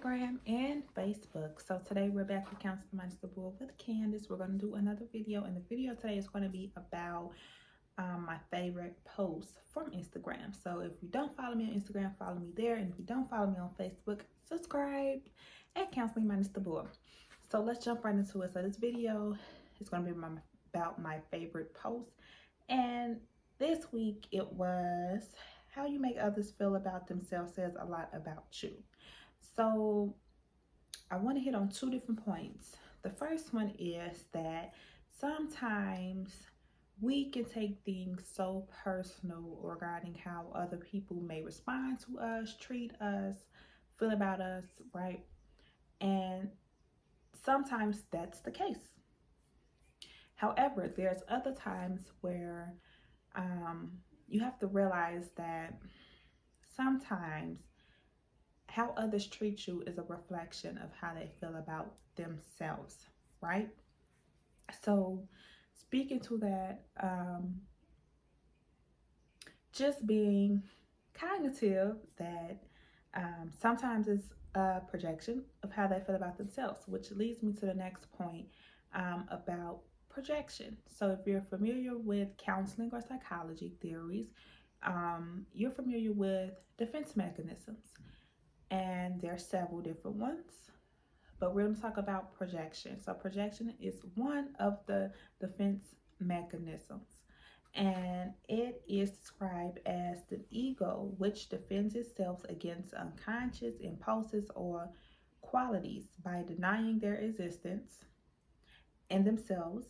Instagram, and Facebook. So today we're back with Counseling Minus the Bull with Candace. We're going to do another video, and the video today is going to be about my favorite posts from Instagram. So if you don't follow me on Instagram, follow me there, and if you don't follow me on Facebook, subscribe at Counseling Minus the Bull. So let's jump right into it. So this video is going to be about my favorite posts, and this week it was how you make others feel about themselves says a lot about you. So I want to hit on two different points. The first one is that sometimes we can take things so personal regarding how other people may respond to us, treat us, feel about us, right? And sometimes that's the case. However, there's other times where you have to realize that sometimes how others treat you is a reflection of how they feel about themselves, right? So speaking to that, just being cognitive that sometimes it's a projection of how they feel about themselves, which leads me to the next point about projection. So if you're familiar with counseling or psychology theories, you're familiar with defense mechanisms, and there are several different ones, but we're going to talk about projection. So projection is one of the defense mechanisms, and it is described as the ego, which defends itself against unconscious impulses or qualities by denying their existence in themselves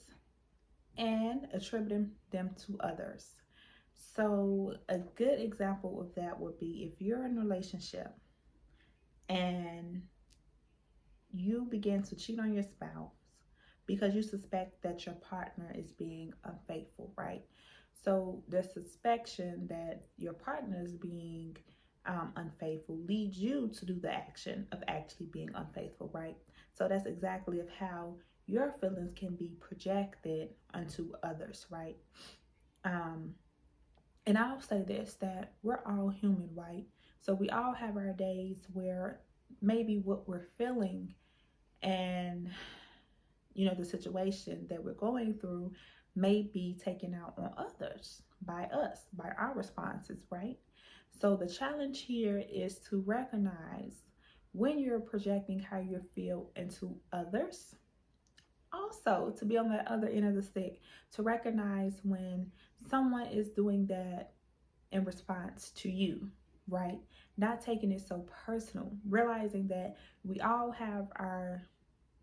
and attributing them to others. So a good example of that would be if you're in a relationship and you begin to cheat on your spouse because you suspect that your partner is being unfaithful, right? So the suspicion that your partner is being unfaithful leads you to do the action of actually being unfaithful, right? So that's exactly of how your feelings can be projected onto others, right? And I'll say this, that we're all human, right? So we all have our days where maybe what we're feeling and the situation that we're going through may be taken out on others by us, by our responses, right? So the challenge here is to recognize when you're projecting how you feel into others. Also, to be on the other end of the stick, to recognize when someone is doing that in response to you, right? Not taking it so personal, realizing that we all have our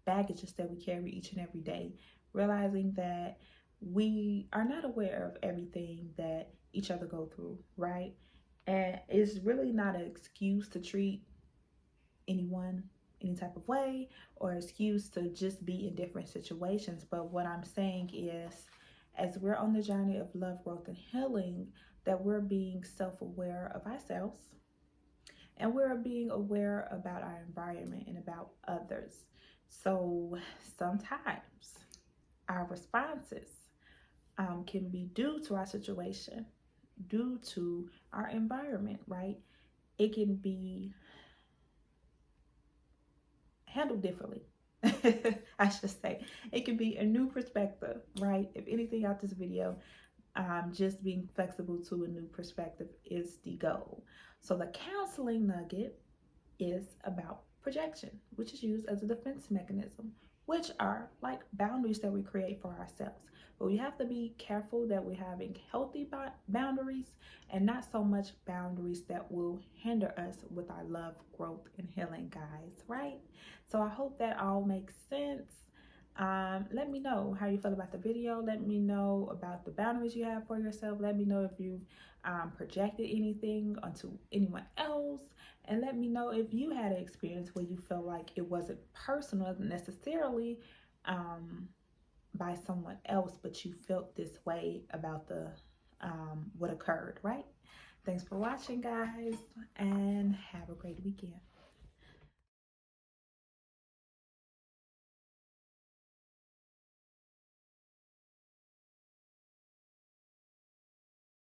baggages that we carry each and every day, realizing that we are not aware of everything that each other go through, right? And it's really not an excuse to treat anyone any type of way or excuse to just be in different situations. But what I'm saying is, as we're on the journey of love, growth, and healing, that we're being self-aware of ourselves and we're being aware about our environment and about others. So sometimes our responses can be due to our situation, due to our environment, right? It can be handled differently. I should say it can be a new perspective, right? If anything out this video, just being flexible to a new perspective is the goal. So the counseling nugget is about projection, which is used as a defense mechanism, which are like boundaries that we create for ourselves. But we have to be careful that we're having healthy boundaries and not so much boundaries that will hinder us with our love, growth, and healing, guys, right? So I hope that all makes sense. Let me know how you feel about the video. Let me know about the boundaries you have for yourself. Let me know if you've projected anything onto anyone else, and let me know if you had an experience where you felt like it wasn't personal necessarily by someone else, but you felt this way about the what occurred, right? Thanks for watching, guys, and have a great weekend.